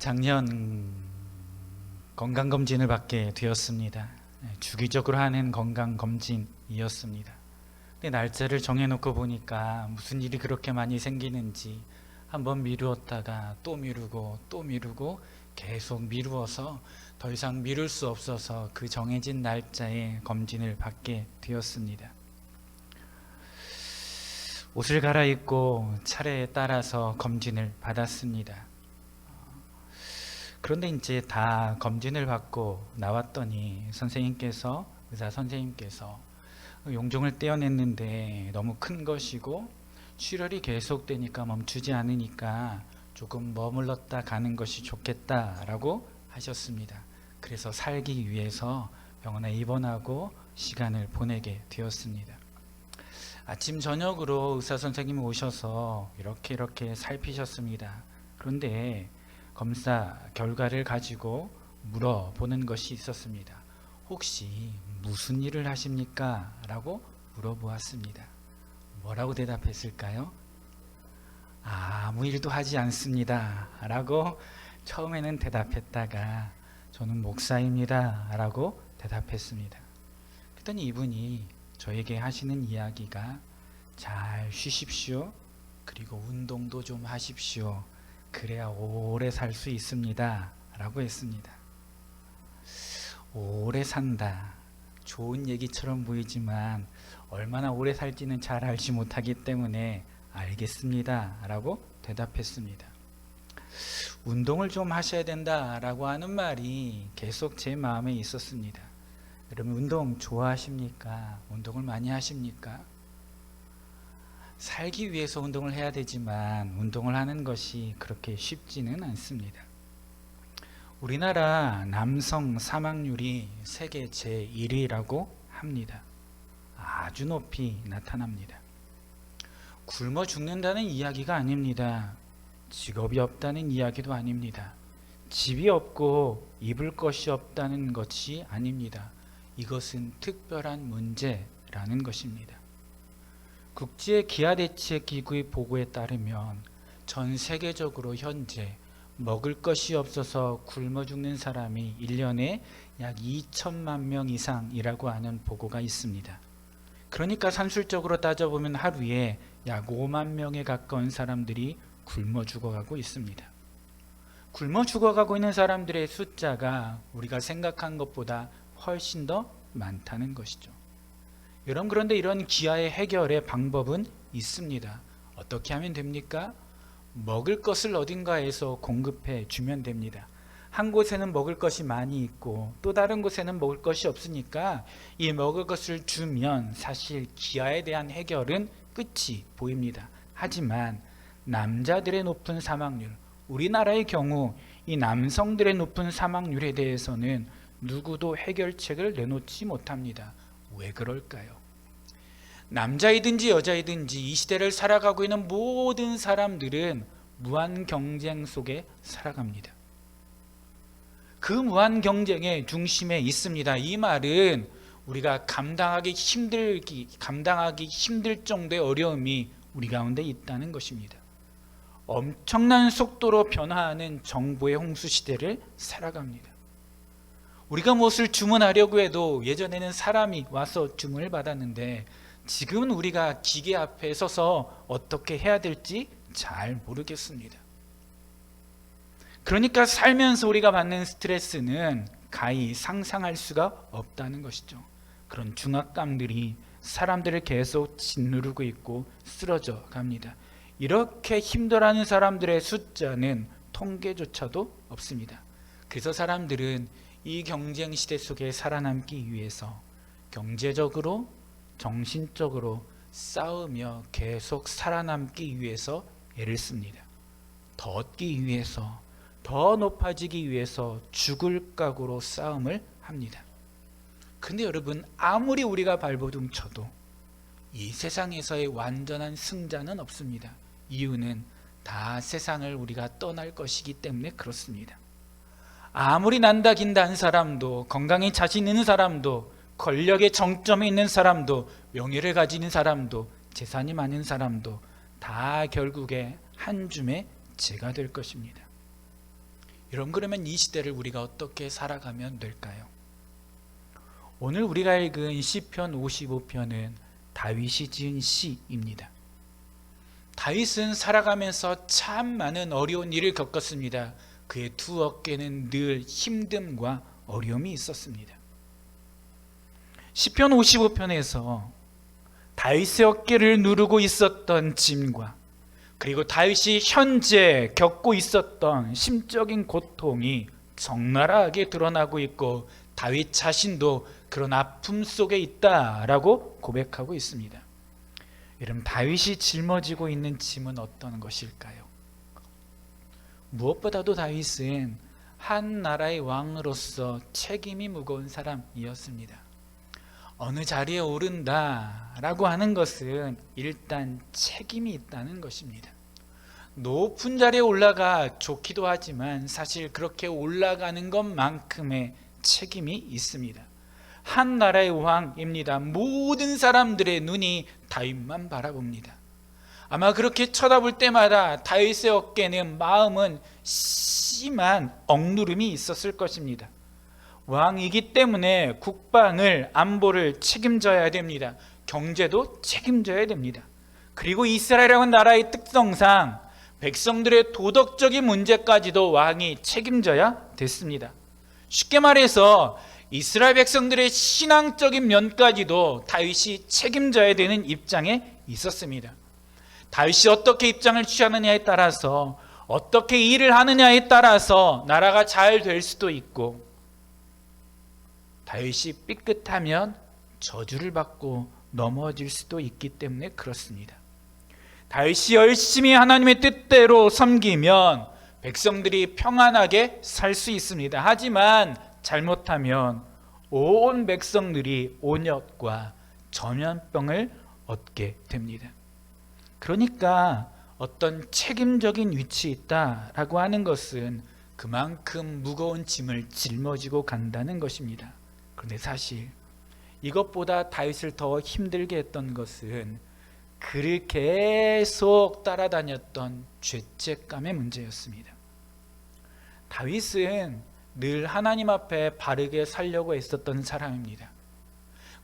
작년 건강검진을 받게 되었습니다. 주기적으로 하는 건강검진이었습니다. 근데 날짜를 정해놓고 보니까 무슨 일이 그렇게 많이 생기는지 한번 미루었다가 또 미루고 또 미루고 계속 미루어서 더 이상 미룰 수 없어서 그 정해진 날짜에 검진을 받게 되었습니다. 옷을 갈아입고 차례에 따라서 검진을 받았습니다. 그런데 이제 다 검진을 받고 나왔더니 의사 선생님께서 용종을 떼어냈는데 너무 큰 것이고 출혈이 계속되니까 멈추지 않으니까 조금 머물렀다 가는 것이 좋겠다라고 하셨습니다. 그래서 살기 위해서 병원에 입원하고 시간을 보내게 되었습니다. 아침 저녁으로 의사 선생님이 오셔서 이렇게 살피셨습니다. 그런데 검사 결과를 가지고 물어보는 것이 있었습니다. 혹시 무슨 일을 하십니까? 라고 물어보았습니다. 뭐라고 대답했을까요? 아무 일도 하지 않습니다 라고 처음에는 대답했다가 저는 목사입니다 라고 대답했습니다. 그랬더니 이분이 저에게 하시는 이야기가 잘 쉬십시오. 그리고 운동도 좀 하십시오. 그래야 오래 살 수 있습니다 라고 했습니다. 오래 산다, 좋은 얘기처럼 보이지만 얼마나 오래 살지는 잘 알지 못하기 때문에 알겠습니다 라고 대답했습니다. 운동을 좀 하셔야 된다 라고 하는 말이 계속 제 마음에 있었습니다. 여러분, 운동 좋아하십니까? 운동을 많이 하십니까? 살기 위해서 운동을 해야 되지만 운동을 하는 것이 그렇게 쉽지는 않습니다. 우리나라 남성 사망률이 세계 제1위라고 합니다. 아주 높이 나타납니다. 굶어 죽는다는 이야기가 아닙니다. 직업이 없다는 이야기도 아닙니다. 집이 없고 입을 것이 없다는 것이 아닙니다. 이것은 특별한 문제라는 것입니다. 국제기아대책기구의 보고에 따르면 전 세계적으로 현재 먹을 것이 없어서 굶어 죽는 사람이 1년에 약 2천만 명 이상이라고 하는 보고가 있습니다. 그러니까 산술적으로 따져보면 하루에 약 5만 명에 가까운 사람들이 굶어 죽어가고 있습니다. 굶어 죽어가고 있는 사람들의 숫자가 우리가 생각한 것보다 훨씬 더 많다는 것이죠. 여러분, 그런데 이런 기아의 해결의 방법은 있습니다. 어떻게 하면 됩니까? 먹을 것을 어딘가에서 공급해 주면 됩니다. 한 곳에는 먹을 것이 많이 있고 또 다른 곳에는 먹을 것이 없으니까 이 먹을 것을 주면 사실 기아에 대한 해결은 끝이 보입니다. 하지만 남자들의 높은 사망률, 우리나라의 경우 이 남성들의 높은 사망률에 대해서는 누구도 해결책을 내놓지 못합니다. 왜 그럴까요? 남자이든지 여자이든지 이 시대를 살아가고 있는 모든 사람들은 무한 경쟁 속에 살아갑니다. 그 무한 경쟁의 중심에 있습니다. 이 말은 우리가 감당하기 힘들 정도의 어려움이 우리 가운데 있다는 것입니다. 엄청난 속도로 변화하는 정보의 홍수 시대를 살아갑니다. 우리가 무엇을 주문하려고 해도 예전에는 사람이 와서 주문을 받았는데 지금은 우리가 기계 앞에 서서 어떻게 해야 될지 잘 모르겠습니다. 그러니까 살면서 우리가 받는 스트레스는 가히 상상할 수가 없다는 것이죠. 그런 중압감들이 사람들을 계속 짓누르고 있고 쓰러져 갑니다. 이렇게 힘들어하는 사람들의 숫자는 통계조차도 없습니다. 그래서 사람들은 이 경쟁 시대 속에 살아남기 위해서 경제적으로, 정신적으로 싸우며 계속 살아남기 위해서 애를 씁니다. 더 얻기 위해서, 더 높아지기 위해서 죽을 각오로 싸움을 합니다. 근데 여러분, 아무리 우리가 발버둥 쳐도 이 세상에서의 완전한 승자는 없습니다. 이유는 다 세상을 우리가 떠날 것이기 때문에 그렇습니다. 아무리 난다 긴다 한 사람도, 건강에 자신 있는 사람도, 권력의 정점에 있는 사람도, 명예를 가지는 사람도, 재산이 많은 사람도 다 결국에 한 줌의 재가 될 것입니다. 여러분, 그러면 이 시대를 우리가 어떻게 살아가면 될까요? 오늘 우리가 읽은 시편 55편은 다윗이 지은 시입니다. 다윗은 살아가면서 참 많은 어려운 일을 겪었습니다. 그의 두 어깨는 늘 힘듦과 어려움이 있었습니다. 시편 55편에서 다윗의 어깨를 누르고 있었던 짐과 그리고 다윗이 현재 겪고 있었던 심적인 고통이 적나라하게 드러나고 있고 다윗 자신도 그런 아픔 속에 있다라고 고백하고 있습니다. 여러분, 다윗이 짊어지고 있는 짐은 어떤 것일까요? 무엇보다도 다윗은 한 나라의 왕으로서 책임이 무거운 사람이었습니다. 어느 자리에 오른다라고 하는 것은 일단 책임이 있다는 것입니다. 높은 자리에 올라가 좋기도 하지만 사실 그렇게 올라가는 것만큼의 책임이 있습니다. 한 나라의 왕입니다. 모든 사람들의 눈이 다윗만 바라봅니다. 아마 그렇게 쳐다볼 때마다 다윗의 어깨는, 마음은 심한 억누름이 있었을 것입니다. 왕이기 때문에 국방을, 안보를 책임져야 됩니다. 경제도 책임져야 됩니다. 그리고 이스라엘이라는 나라의 특성상 백성들의 도덕적인 문제까지도 왕이 책임져야 됐습니다. 쉽게 말해서 이스라엘 백성들의 신앙적인 면까지도 다윗이 책임져야 되는 입장에 있었습니다. 다윗이 어떻게 입장을 취하느냐에 따라서, 어떻게 일을 하느냐에 따라서 나라가 잘 될 수도 있고, 다윗이 삐끗하면 저주를 받고 넘어질 수도 있기 때문에 그렇습니다. 다윗이 열심히 하나님의 뜻대로 섬기면 백성들이 평안하게 살 수 있습니다. 하지만 잘못하면 온 백성들이 온역과 전염병을 얻게 됩니다. 그러니까 어떤 책임적인 위치에 있다라고 하는 것은 그만큼 무거운 짐을 짊어지고 간다는 것입니다. 그런데 사실 이것보다 다윗을 더 힘들게 했던 것은 그를 계속 따라다녔던 죄책감의 문제였습니다. 다윗은 늘 하나님 앞에 바르게 살려고 애썼던 사람입니다.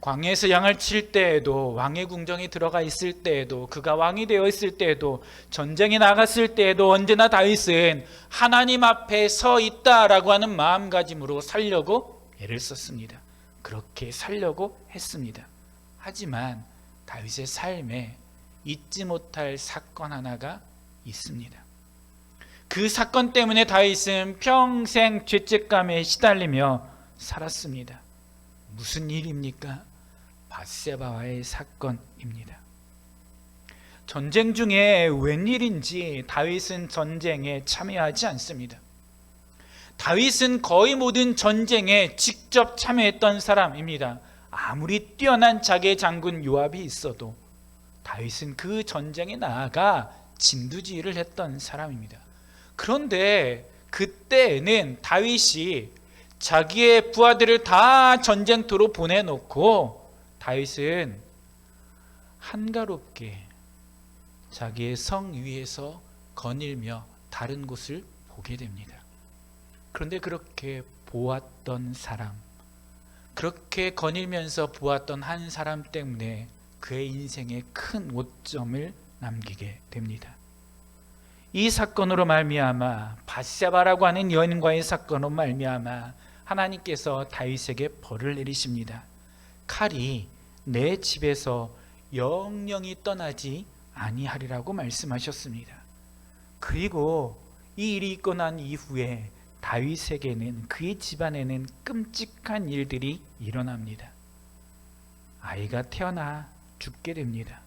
광야에서 양을 칠 때에도, 왕의 궁정에 들어가 있을 때에도, 그가 왕이 되어 있을 때에도, 전쟁에 나갔을 때에도 언제나 다윗은 하나님 앞에 서 있다라고 하는 마음가짐으로 살려고 애를 썼습니다. 그렇게 살려고 했습니다. 하지만 다윗의 삶에 잊지 못할 사건 하나가 있습니다. 그 사건 때문에 다윗은 평생 죄책감에 시달리며 살았습니다. 무슨 일입니까? 밧세바와의 사건입니다. 전쟁 중에 웬일인지 다윗은 전쟁에 참여하지 않습니다. 다윗은 거의 모든 전쟁에 직접 참여했던 사람입니다. 아무리 뛰어난 자기의 장군 요압이 있어도 다윗은 그 전쟁에 나아가 진두지휘를 했던 사람입니다. 그런데 그때는 다윗이 자기의 부하들을 다 전쟁터로 보내놓고 다윗은 한가롭게 자기의 성 위에서 거닐며 다른 곳을 보게 됩니다. 그런데 그렇게 보았던 사람, 그렇게 거닐면서 보았던 한 사람 때문에 그의 인생에 큰 오점을 남기게 됩니다. 이 사건으로 말미암아, 밧세바라고 하는 여인과의 사건으로 말미암아 하나님께서 다윗에게 벌을 내리십니다. 칼이 내 집에서 영영이 떠나지 아니하리라고 말씀하셨습니다. 그리고 이 일이 있고 난 이후에 다윗에게는, 그의 집안에는 끔찍한 일들이 일어납니다. 아이가 태어나 죽게 됩니다.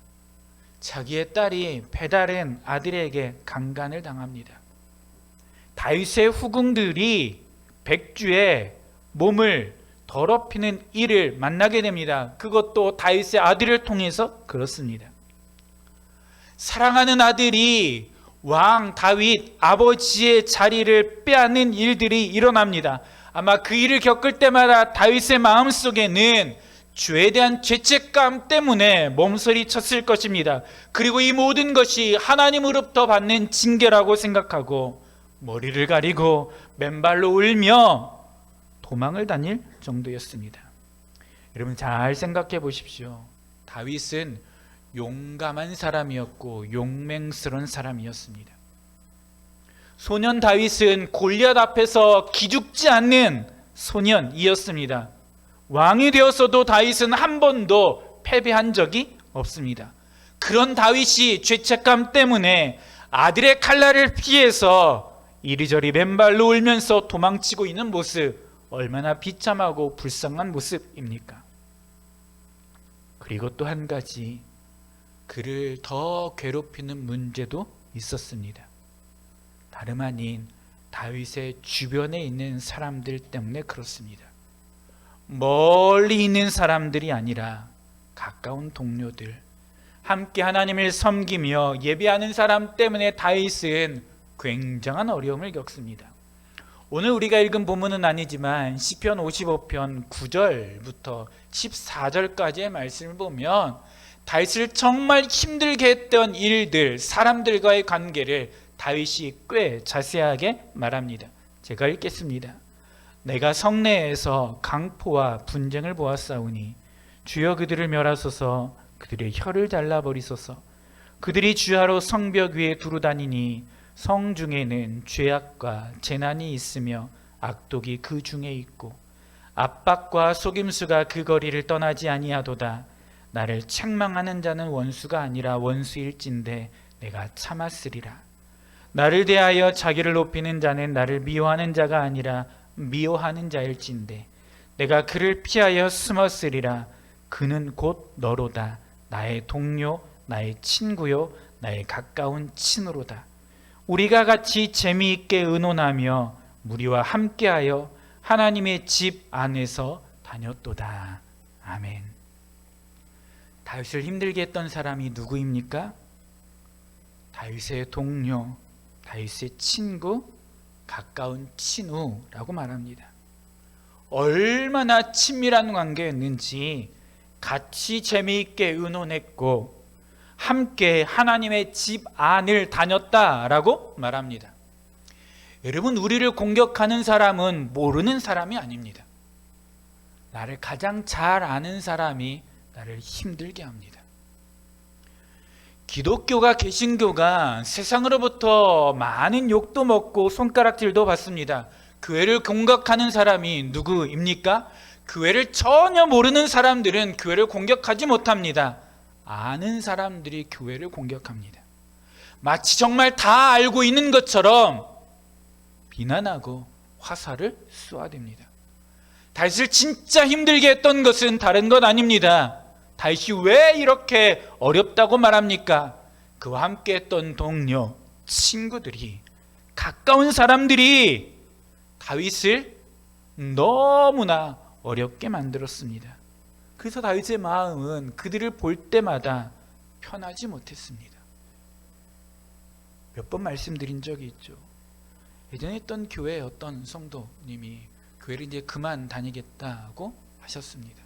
자기의 딸이 배다른 아들에게 강간을 당합니다. 다윗의 후궁들이 백주의 몸을 더럽히는 일을 만나게 됩니다. 그것도 다윗의 아들을 통해서 그렇습니다. 사랑하는 아들이 왕 다윗 아버지의 자리를 빼앗는 일들이 일어납니다. 아마 그 일을 겪을 때마다 다윗의 마음속에는 죄에 대한 죄책감 때문에 몸서리쳤을 것입니다. 그리고 이 모든 것이 하나님으로부터 받는 징계라고 생각하고 머리를 가리고 맨발로 울며 도망을 다닐 정도였습니다. 여러분 잘 생각해 보십시오. 다윗은 용감한 사람이었고 용맹스러운 사람이었습니다. 소년 다윗은 골리앗 앞에서 기죽지 않는 소년이었습니다. 왕이 되었어도 다윗은 한 번도 패배한 적이 없습니다. 그런 다윗이 죄책감 때문에 아들의 칼날을 피해서 이리저리 맨발로 울면서 도망치고 있는 모습, 얼마나 비참하고 불쌍한 모습입니까? 그리고 또 한 가지, 그를 더 괴롭히는 문제도 있었습니다. 다름 아닌 다윗의 주변에 있는 사람들 때문에 그렇습니다. 멀리 있는 사람들이 아니라 가까운 동료들, 함께 하나님을 섬기며 예배하는 사람 때문에 다윗은 굉장한 어려움을 겪습니다. 오늘 우리가 읽은 본문은 아니지만 시편 55편 9절부터 14절까지의 말씀을 보면 다윗을 정말 힘들게 했던 일들, 사람들과의 관계를 다윗이 꽤 자세하게 말합니다. 제가 읽겠습니다. 내가 성내에서 강포와 분쟁을 보았사오니 주여 그들을 멸하소서. 그들의 혀를 잘라버리소서. 그들이 주야로 성벽 위에 두루다니니 성 중에는 죄악과 재난이 있으며 악독이 그 중에 있고 압박과 속임수가 그 거리를 떠나지 아니하도다. 나를 책망하는 자는 원수가 아니라 원수일진데 내가 참았으리라. 나를 대하여 자기를 높이는 자는 나를 미워하는 자가 아니라 미워하는 자일진데 내가 그를 피하여 숨었으리라. 그는 곧 너로다. 나의 동료, 나의 친구요, 나의 가까운 친으로다. 우리가 같이 재미있게 의논하며 무리와 함께하여 하나님의 집 안에서 다녔도다. 아멘. 다윗을 힘들게 했던 사람이 누구입니까? 다윗의 동료, 다윗의 친구, 가까운 친우라고 말합니다. 얼마나 친밀한 관계였는지 같이 재미있게 의논했고 함께 하나님의 집 안을 다녔다라고 말합니다. 여러분, 우리를 공격하는 사람은 모르는 사람이 아닙니다. 나를 가장 잘 아는 사람이 나를 힘들게 합니다. 기독교가, 개신교가 세상으로부터 많은 욕도 먹고 손가락질도 받습니다. 교회를 공격하는 사람이 누구입니까? 교회를 전혀 모르는 사람들은 교회를 공격하지 못합니다. 아는 사람들이 교회를 공격합니다. 마치 정말 다 알고 있는 것처럼 비난하고 화살을 쏘아댑니다. 다윗을 진짜 힘들게 했던 것은 다른 것 아닙니다. 다윗이 왜 이렇게 어렵다고 말합니까? 그와 함께 했던 동료, 친구들이, 가까운 사람들이 다윗을 너무나 어렵게 만들었습니다. 그래서 다윗의 마음은 그들을 볼 때마다 편하지 못했습니다. 몇 번 말씀드린 적이 있죠. 예전에 있던 교회의 어떤 성도님이 교회를 이제 그만 다니겠다고 하셨습니다.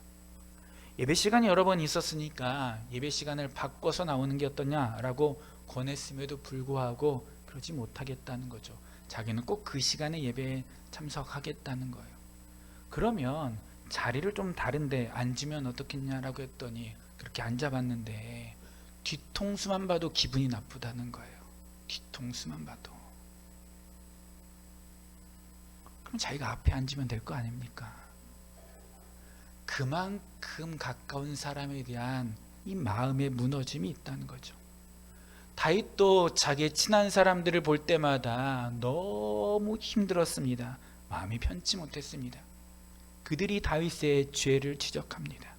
예배 시간이 여러 번 있었으니까 예배 시간을 바꿔서 나오는 게 어떠냐라고 권했음에도 불구하고 그러지 못하겠다는 거죠. 자기는 꼭 그 시간에 예배에 참석하겠다는 거예요. 그러면 자리를 좀 다른데 앉으면 어떻겠냐라고 했더니 그렇게 앉아봤는데 뒤통수만 봐도 기분이 나쁘다는 거예요. 뒤통수만 봐도. 그럼 자기가 앞에 앉으면 될 거 아닙니까? 그만큼 가까운 사람에 대한 이 마음의 무너짐이 있다는 거죠. 다윗도 자기의 친한 사람들을 볼 때마다 너무 힘들었습니다. 마음이 편치 못했습니다. 그들이 다윗의 죄를 지적합니다.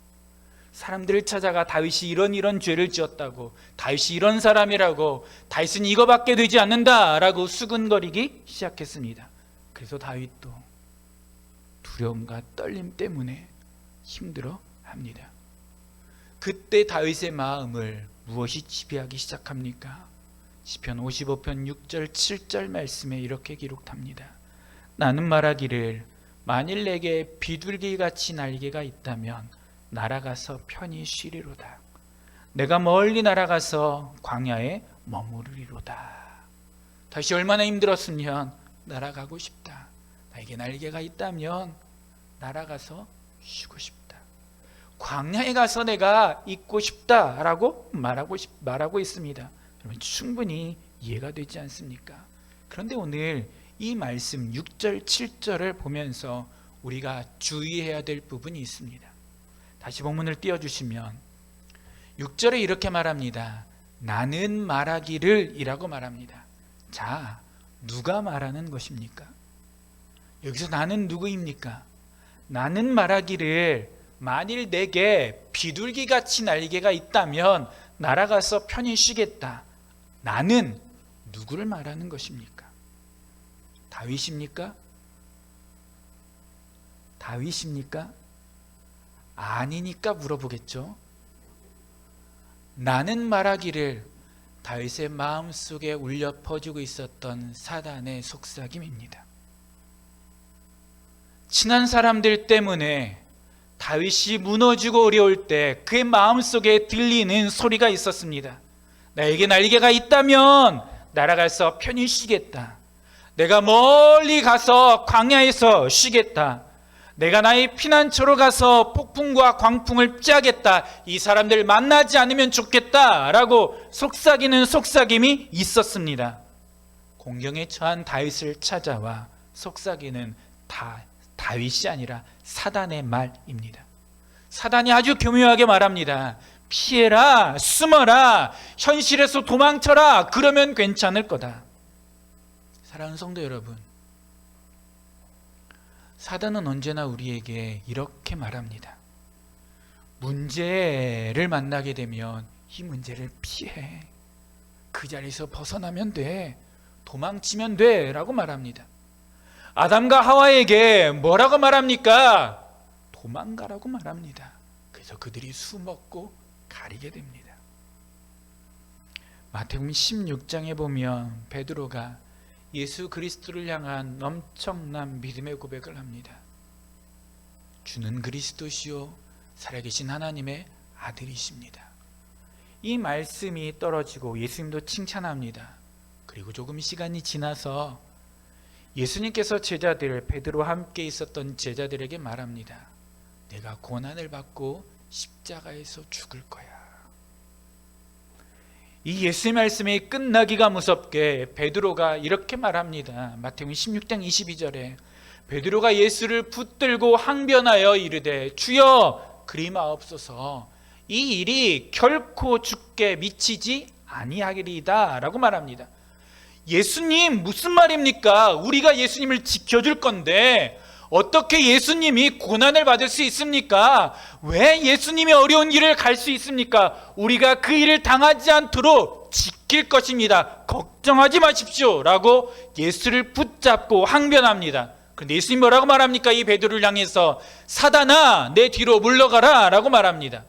사람들을 찾아가 다윗이 이런 죄를 지었다고, 다윗이 이런 사람이라고, 다윗은 이거밖에 되지 않는다라고 수근거리기 시작했습니다. 그래서 다윗도 두려움과 떨림 때문에 힘들어합니다. 그때 다윗의 마음을 무엇이 지배하기 시작합니까? 시편 55편 6절 7절 말씀에 이렇게 기록합니다. 나는 말하기를 만일 내게 비둘기같이 날개가 있다면 날아가서 편히 쉬리로다. 내가 멀리 날아가서 광야에 머무르리로다. 다시 얼마나 힘들었으면 날아가고 싶다. 나에게 날개가 있다면 날아가서 쉬고 싶다. 광야에 가서 내가 있고 싶다라고 말하고 있습니다. 여러분 충분히 이해가 되지 않습니까? 그런데 오늘 이 말씀 6절 7절을 보면서 우리가 주의해야 될 부분이 있습니다. 다시 본문을 띄워주시면 6절에 이렇게 말합니다. 나는 말하기를 이라고 말합니다. 자, 누가 말하는 것입니까? 여기서 나는 누구입니까? 나는 말하기를 만일 내게 비둘기같이 날개가 있다면 날아가서 편히 쉬겠다. 나는 누구를 말하는 것입니까? 다윗입니까? 다윗입니까? 아니니까 물어보겠죠. 나는 말하기를 다윗의 마음속에 울려 퍼지고 있었던 사단의 속삭임입니다. 친한 사람들 때문에 다윗이 무너지고 어려울 때 그의 마음속에 들리는 소리가 있었습니다. 나에게 날개가 있다면 날아가서 편히 쉬겠다. 내가 멀리 가서 광야에서 쉬겠다. 내가 나의 피난처로 가서 폭풍과 광풍을 피하겠다. 이 사람들 만나지 않으면 좋겠다 라고 속삭이는 속삭임이 있었습니다. 공경에 처한 다윗을 찾아와 속삭이는 다윗이 아니라 사단의 말입니다. 사단이 아주 교묘하게 말합니다. 피해라, 숨어라, 현실에서 도망쳐라, 그러면 괜찮을 거다. 사랑하는 성도 여러분, 사단은 언제나 우리에게 이렇게 말합니다. 문제를 만나게 되면 이 문제를 피해. 그 자리에서 벗어나면 돼. 도망치면 돼 라고 말합니다. 아담과 하와에게 뭐라고 말합니까? 도망가라고 말합니다. 그래서 그들이 숨었고 가리게 됩니다. 마태복음 16장에 보면 베드로가 예수 그리스도를 향한 엄청난 믿음의 고백을 합니다. 주는 그리스도시요 살아계신 하나님의 아들이십니다. 이 말씀이 떨어지고 예수님도 칭찬합니다. 그리고 조금 시간이 지나서 예수님께서 베드로와 함께 있었던 제자들에게 말합니다. 내가 고난을 받고 십자가에서 죽을 거야. 이 예수의 말씀이 끝나기가 무섭게 베드로가 이렇게 말합니다. 마태복음 16장 22절에 베드로가 예수를 붙들고 항변하여 이르되 주여 그리 마옵소서 이 일이 결코 주께 미치지 아니하리이다 라고 말합니다. 예수님 무슨 말입니까? 우리가 예수님을 지켜줄 건데 어떻게 예수님이 고난을 받을 수 있습니까? 왜 예수님이 어려운 길을 갈 수 있습니까? 우리가 그 일을 당하지 않도록 지킬 것입니다. 걱정하지 마십시오 라고 예수를 붙잡고 항변합니다. 그런데 예수님 뭐라고 말합니까? 이 베드로를 향해서 사단아 내 뒤로 물러가라 라고 말합니다.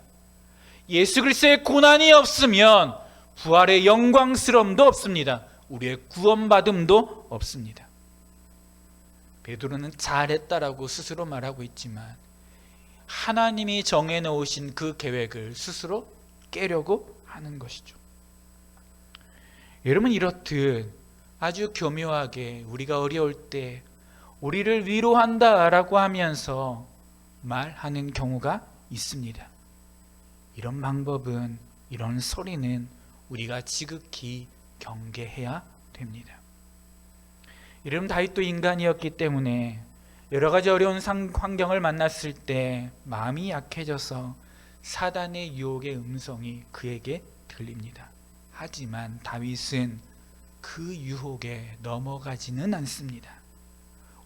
예수 그리스도의 고난이 없으면 부활의 영광스러움도 없습니다. 우리의 구원받음도 없습니다. 베드로는 잘했다라고 스스로 말하고 있지만 하나님이 정해놓으신 그 계획을 스스로 깨려고 하는 것이죠. 여러분 이렇듯 아주 교묘하게 우리가 어려울 때 우리를 위로한다라고 하면서 말하는 경우가 있습니다. 이런 방법은, 이런 소리는 우리가 지극히 경계해야 됩니다. 여러분 다윗도 인간이었기 때문에 여러 가지 어려운 환경을 만났을 때 마음이 약해져서 사단의 유혹의 음성이 그에게 들립니다. 하지만 다윗은 그 유혹에 넘어가지는 않습니다.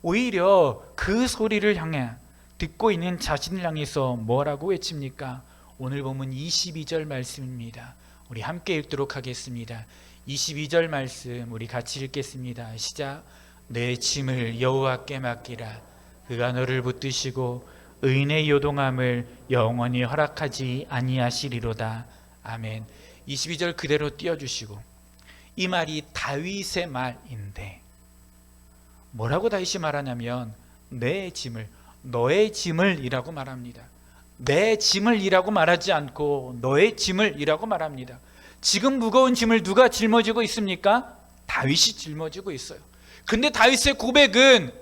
오히려 그 소리를 향해 듣고 있는 자신을 향해서 뭐라고 외칩니까? 오늘 보면 22절 말씀입니다. 우리 함께 읽도록 하겠습니다. 22절 말씀 우리 같이 읽겠습니다. 시작. 내 짐을 여호와께 맡기라. 그가 너를 붙드시고 의인의 요동함을 영원히 허락하지 아니하시리로다. 아멘. 22절 그대로 띄워주시고 이 말이 다윗의 말인데 뭐라고 다윗이 말하냐면 내 짐을, 너의 짐을 이라고 말합니다. 내 짐을 이라고 말하지 않고 너의 짐을 이라고 말합니다. 지금 무거운 짐을 누가 짊어지고 있습니까? 다윗이 짊어지고 있어요. 근데 다윗의 고백은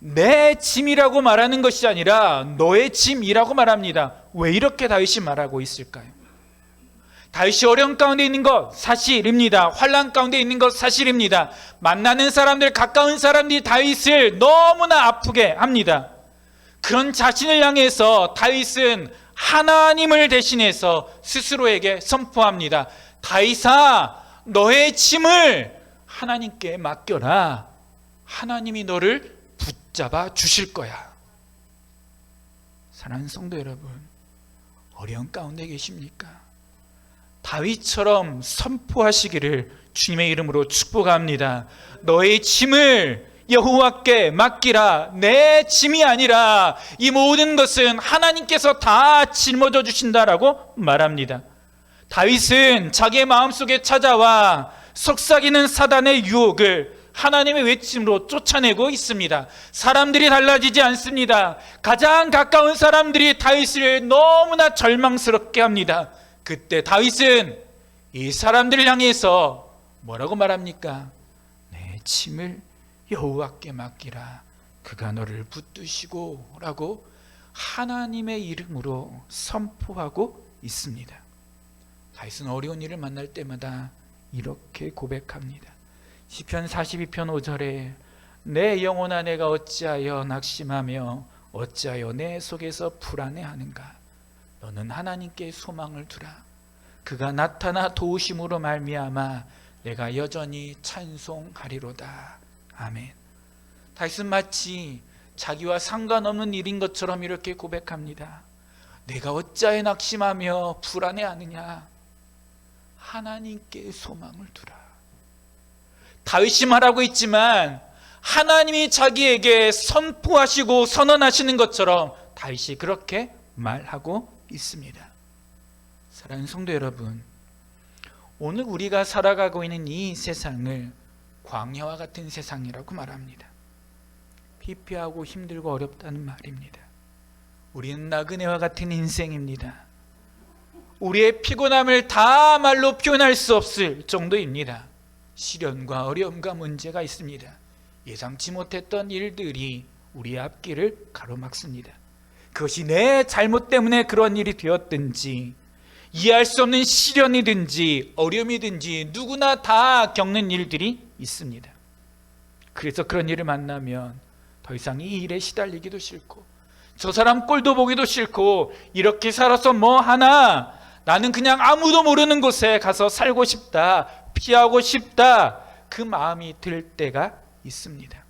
내 짐이라고 말하는 것이 아니라 너의 짐이라고 말합니다. 왜 이렇게 다윗이 말하고 있을까요? 다윗이 어려움 가운데 있는 것 사실입니다. 환난 가운데 있는 것 사실입니다. 만나는 사람들, 가까운 사람들이 다윗을 너무나 아프게 합니다. 그런 자신을 향해서 다윗은 하나님을 대신해서 스스로에게 선포합니다. 다윗아, 너의 짐을 하나님께 맡겨라. 하나님이 너를 붙잡아 주실 거야. 사랑하는 성도 여러분, 어려운 가운데 계십니까? 다윗처럼 선포하시기를 주님의 이름으로 축복합니다. 너의 짐을 여호와께 맡기라. 내 짐이 아니라 이 모든 것은 하나님께서 다 짊어져 주신다라고 말합니다. 다윗은 자기의 마음속에 찾아와 속삭이는 사단의 유혹을 하나님의 외침으로 쫓아내고 있습니다. 사람들이 달라지지 않습니다. 가장 가까운 사람들이 다윗을 너무나 절망스럽게 합니다. 그때 다윗은 이 사람들을 향해서 뭐라고 말합니까? 내 짐을 여호와께 맡기라. 그가 너를 붙드시고 라고 하나님의 이름으로 선포하고 있습니다. 다윗은 어려운 일을 만날 때마다 이렇게 고백합니다. 시편 42편 5절에 내 영혼아 내가 어찌하여 낙심하며 어찌하여 내 속에서 불안해하는가. 너는 하나님께 소망을 두라. 그가 나타나 도우심으로 말미암아 내가 여전히 찬송하리로다. 아멘. 다윗은 마치 자기와 상관없는 일인 것처럼 이렇게 고백합니다. 내가 어찌하여 낙심하며 불안해하느냐. 하나님께 소망을 두라. 다윗이 말하고 있지만 하나님이 자기에게 선포하시고 선언하시는 것처럼 다윗이 그렇게 말하고 있습니다. 사랑하는 성도 여러분, 오늘 우리가 살아가고 있는 이 세상을 광야와 같은 세상이라고 말합니다. 피폐하고 힘들고 어렵다는 말입니다. 우리는 나그네와 같은 인생입니다. 우리의 피곤함을 다 말로 표현할 수 없을 정도입니다. 시련과 어려움과 문제가 있습니다. 예상치 못했던 일들이 우리의 앞길을 가로막습니다. 그것이 내 잘못 때문에 그런 일이 되었든지 이해할 수 없는 시련이든지 어려움이든지 누구나 다 겪는 일들이 있습니다. 그래서 그런 일을 만나면 더 이상 이 일에 시달리기도 싫고 저 사람 꼴도 보기도 싫고 이렇게 살아서 뭐 하나, 나는 그냥 아무도 모르는 곳에 가서 살고 싶다, 피하고 싶다, 그 마음이 들 때가 있습니다.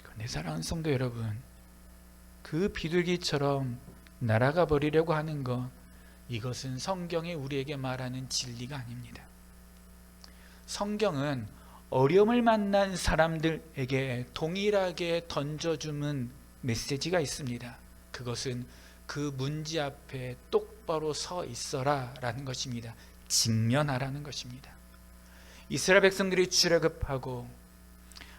그런데 사랑하는 성도 여러분, 그 비둘기처럼 날아가 버리려고 하는 것, 이것은 성경이 우리에게 말하는 진리가 아닙니다. 성경은 어려움을 만난 사람들에게 동일하게 던져주는 메시지가 있습니다. 그것은 그 문제 앞에 똑바로 서 있어라 라는 것입니다. 직면하라는 것입니다. 이스라엘 백성들이 출애굽하고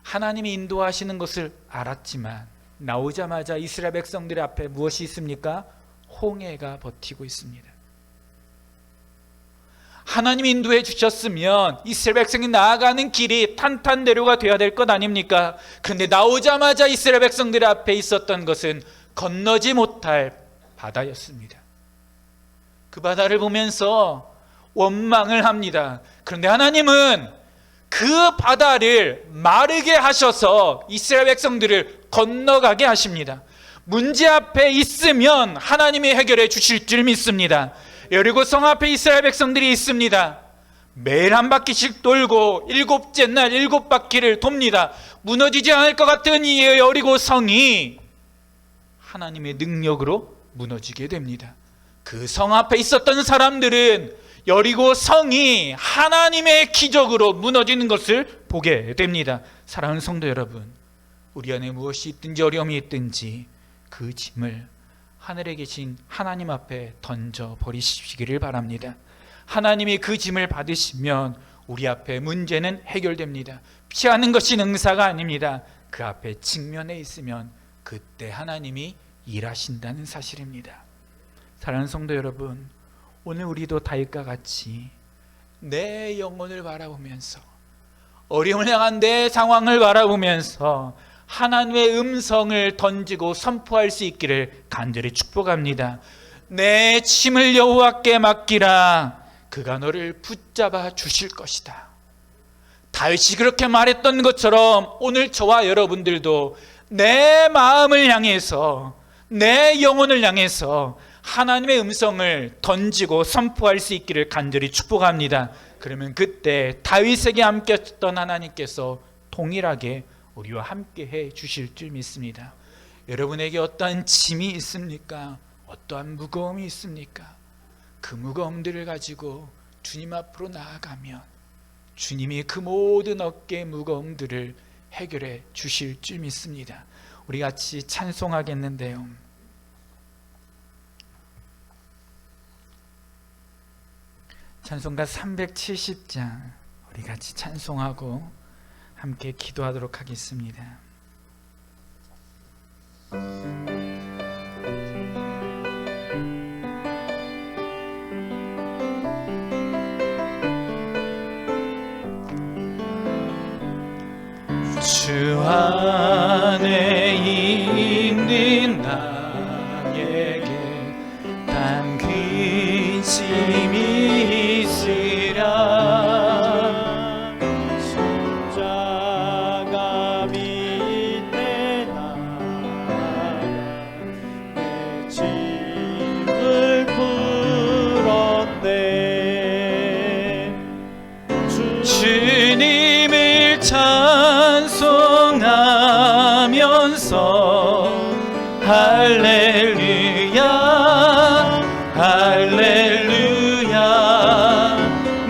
하나님이 인도하시는 것을 알았지만 나오자마자 이스라엘 백성들 앞에 무엇이 있습니까? 홍해가 버티고 있습니다. 하나님이 인도해 주셨으면 이스라엘 백성이 나아가는 길이 탄탄대로가 되어야 될 것 아닙니까? 그런데 나오자마자 이스라엘 백성들 앞에 있었던 것은 건너지 못할 바다였습니다. 그 바다를 보면서 원망을 합니다. 그런데 하나님은 그 바다를 마르게 하셔서 이스라엘 백성들을 건너가게 하십니다. 문제 앞에 있으면 하나님이 해결해 주실 줄 믿습니다. 여리고 성 앞에 이스라엘 백성들이 있습니다. 매일 한 바퀴씩 돌고 일곱째 날 7바퀴를 돕니다. 무너지지 않을 것 같은 이 여리고 성이 하나님의 능력으로 무너지게 됩니다. 그 성 앞에 있었던 사람들은 여리고 성이 하나님의 기적으로 무너지는 것을 보게 됩니다. 사랑하는 성도 여러분, 우리 안에 무엇이 있든지 어려움이 있든지 그 짐을 하늘에 계신 하나님 앞에 던져버리시기를 바랍니다. 하나님이 그 짐을 받으시면 우리 앞에 문제는 해결됩니다. 피하는 것이 능사가 아닙니다. 그 앞에 직면해 있으면 그때 하나님이 일하신다는 사실입니다. 사랑하는 성도 여러분, 오늘 우리도 다윗과 같이 내 영혼을 바라보면서 어려움을 향한 내 상황을 바라보면서 하나님의 음성을 던지고 선포할 수 있기를 간절히 축복합니다. 내 짐을 여호와께 맡기라. 그가 너를 붙잡아 주실 것이다. 다윗이 그렇게 말했던 것처럼 오늘 저와 여러분들도 내 마음을 향해서, 내 영혼을 향해서 하나님의 음성을 던지고 선포할 수 있기를 간절히 축복합니다. 그러면 그때 다윗에게 함께했던 하나님께서 동일하게 우리와 함께 해 주실 줄 믿습니다. 여러분에게 어떠한 짐이 있습니까? 어떠한 무거움이 있습니까? 그 무거움들을 가지고 주님 앞으로 나아가면 주님이 그 모든 어깨의 무거움들을 해결해 주실 줄 믿습니다. 우리 같이 찬송하겠는데요. 찬송가 370장 우리 같이 찬송하고 함께 기도하도록 하겠습니다. 주 안에 있는 나에게 담긴 짐이 있으랴. 십자가 밑에 나가 내 짐을 풀었네. 주님을 찬송하면서 할렐루야 할렐루야.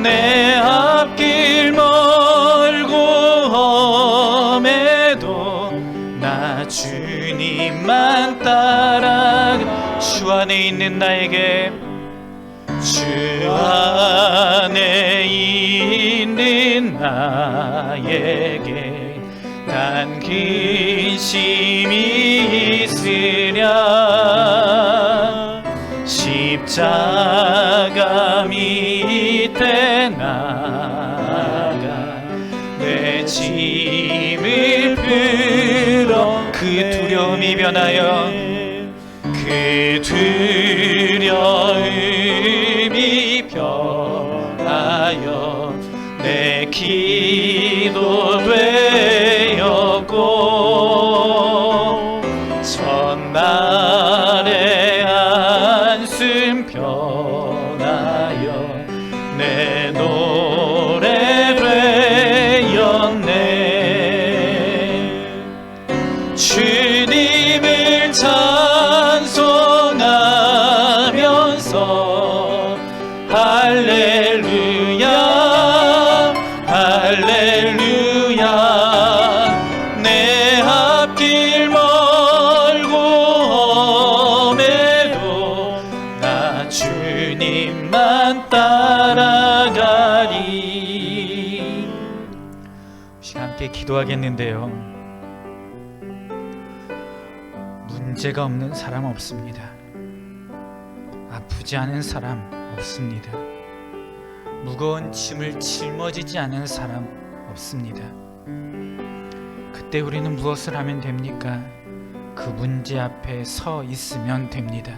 내 앞길 멀고 험해도 나 주님만 따라가. 주 안에 있는 나에게, 주 안에 있는 나에게 담긴 짐이 있으랴. 십자가 밑에 나가 내 짐을 풀어 그 두려움이 변하여, 그 두려움이 변하여 내 기도 되었고, 전날의 한숨 변하여 내 노래 되었네. 주님을 찬송하면서 할렐루야 할렐루야. 내 앞길 멀고 험해도 나 주님만 따라가리. 시간 함께 기도하겠는데요. 문제가 없는 사람 없습니다. 아프지 않은 사람 없습니다. 무거운 짐을 짊어지지 않은 사람 없습니다. 그때 우리는 무엇을 하면 됩니까? 그 문제 앞에 서 있으면 됩니다.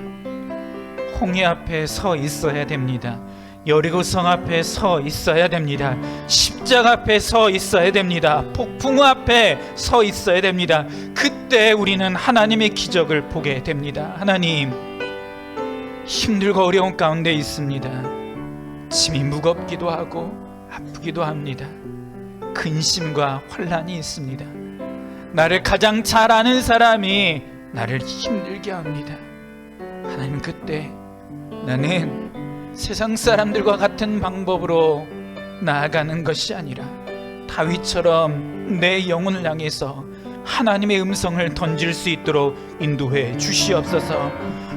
홍해 앞에 서 있어야 됩니다. 여리고성 앞에 서 있어야 됩니다. 십자가 앞에 서 있어야 됩니다. 폭풍 앞에 서 있어야 됩니다. 그때 우리는 하나님의 기적을 보게 됩니다. 하나님, 힘들고 어려운 가운데 있습니다. 짐이 무겁기도 하고 아프기도 합니다. 근심과 환난이 있습니다. 나를 가장 잘 아는 사람이 나를 힘들게 합니다. 하나님, 그때 나는 세상 사람들과 같은 방법으로 나아가는 것이 아니라 다윗처럼 내 영혼을 향해서 하나님의 음성을 던질 수 있도록 인도해 주시옵소서.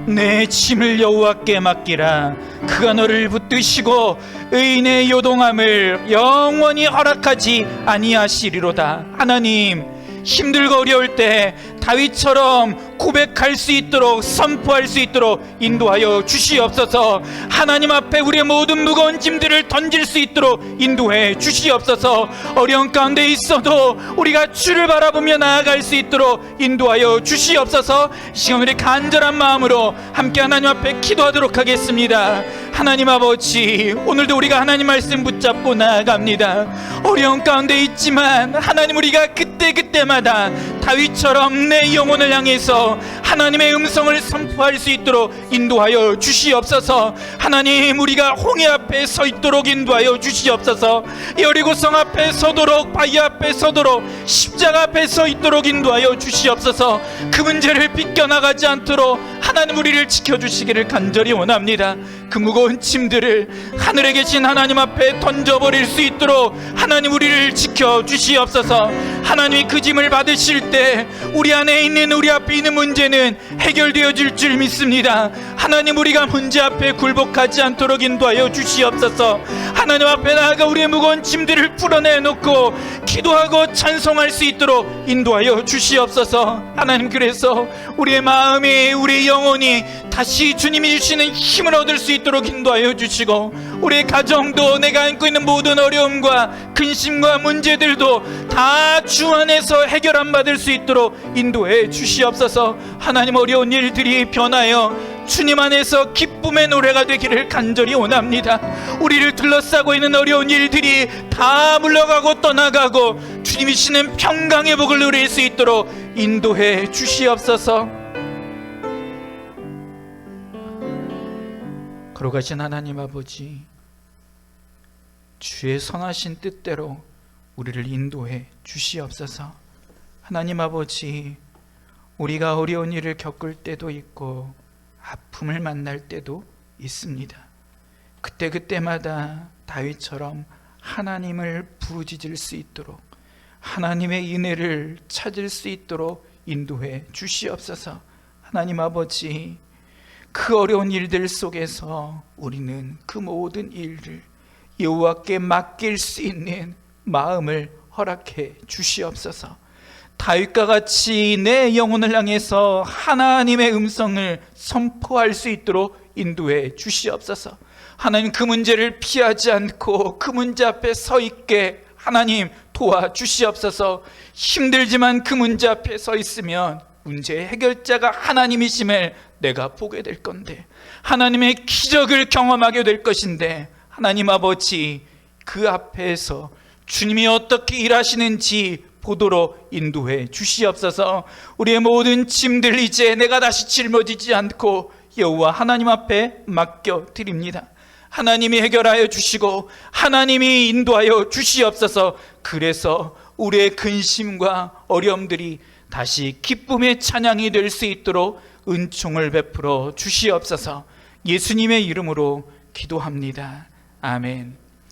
내 짐을 여호와께 맡기라. 그가 너를 붙드시고 의인의 요동함을 영원히 허락하지 아니하시리로다. 하나님, 힘들고 어려울 때 다윗처럼 고백할 수 있도록, 선포할 수 있도록 인도하여 주시옵소서. 하나님 앞에 우리의 모든 무거운 짐들을 던질 수 있도록 인도해 주시옵소서. 어려운 가운데 있어도 우리가 주를 바라보며 나아갈 수 있도록 인도하여 주시옵소서. 이 시간 우리 간절한 마음으로 함께 하나님 앞에 기도하도록 하겠습니다. 하나님 아버지, 오늘도 우리가 하나님 말씀 붙잡고 나아갑니다. 어려운 가운데 있지만 하나님, 우리가 그때마다 다윗처럼 내 영혼을 향해서 하나님의 음성을 선포할 수 있도록 인도하여 주시옵소서. 하나님, 우리가 홍해 앞에 서 있도록 인도하여 주시옵소서. 여리고성 앞에 서도록, 바위 앞에 서도록, 십자가 앞에 서 있도록 인도하여 주시옵소서. 그 문제를 비껴나가지 않도록 하나님 우리를 지켜주시기를 간절히 원합니다. 그 무거운 짐들을 하늘에 계신 하나님 앞에 던져버릴 수 있도록 하나님 우리를 지켜주시옵소서. 하나님이 그 짐을 받으실 때 우리 안에 있는, 우리 앞에 있는 문제는 해결되어질 줄 믿습니다. 하나님, 우리가 문제 앞에 굴복하지 않도록 인도하여 주시옵소서. 하나님 앞에 나아가 우리의 무거운 짐들을 풀어내놓고 기도하고 찬송할 수 있도록 인도하여 주시옵소서. 하나님, 그래서 우리의 마음이, 우리의 영혼이 다시 주님이 주시는 힘을 얻을 수 있도록 인도하여 주시고, 우리의 가정도, 내가 안고 있는 모든 어려움과 근심과 문제들도 다 주 안에서 해결 안 받을 수 있도록 인도해 주시옵소서. 하나님, 어려운 일들이 변하여 주님 안에서 기쁨의 노래가 되기를 간절히 원합니다. 우리를 둘러싸고 있는 어려운 일들이 다 물러가고 떠나가고 주님이 주시는 평강의 복을 누릴 수 있도록 인도해 주시옵소서. 걸어가신 하나님 아버지, 주의 선하신 뜻대로 우리를 인도해 주시옵소서. 하나님 아버지, 우리가 어려운 일을 겪을 때도 있고 아픔을 만날 때도 있습니다. 그때마다 다윗처럼 하나님을 부르짖을 수 있도록, 하나님의 은혜를 찾을 수 있도록 인도해 주시옵소서. 하나님 아버지, 그 어려운 일들 속에서 우리는 그 모든 일을 여호와께 맡길 수 있는 마음을 허락해 주시옵소서. 다윗과 같이 내 영혼을 향해서 하나님의 음성을 선포할 수 있도록 인도해 주시옵소서. 하나님, 그 문제를 피하지 않고 그 문제 앞에 서 있게 하나님 도와주시옵소서. 힘들지만 그 문제 앞에 서 있으면 문제의 해결자가 하나님이심을 내가 보게 될 건데, 하나님의 기적을 경험하게 될 것인데, 하나님 아버지, 그 앞에서 주님이 어떻게 일하시는지 보도록 인도해 주시옵소서. 우리의 모든 짐들 이제 내가 다시 짊어지지 않고 여호와 하나님 앞에 맡겨 드립니다. 하나님이 해결하여 주시고 하나님이 인도하여 주시옵소서. 그래서 우리의 근심과 어려움들이 다시 기쁨의 찬양이 될 수 있도록 은총을 베풀어 주시옵소서. 예수님의 이름으로 기도합니다. 아멘.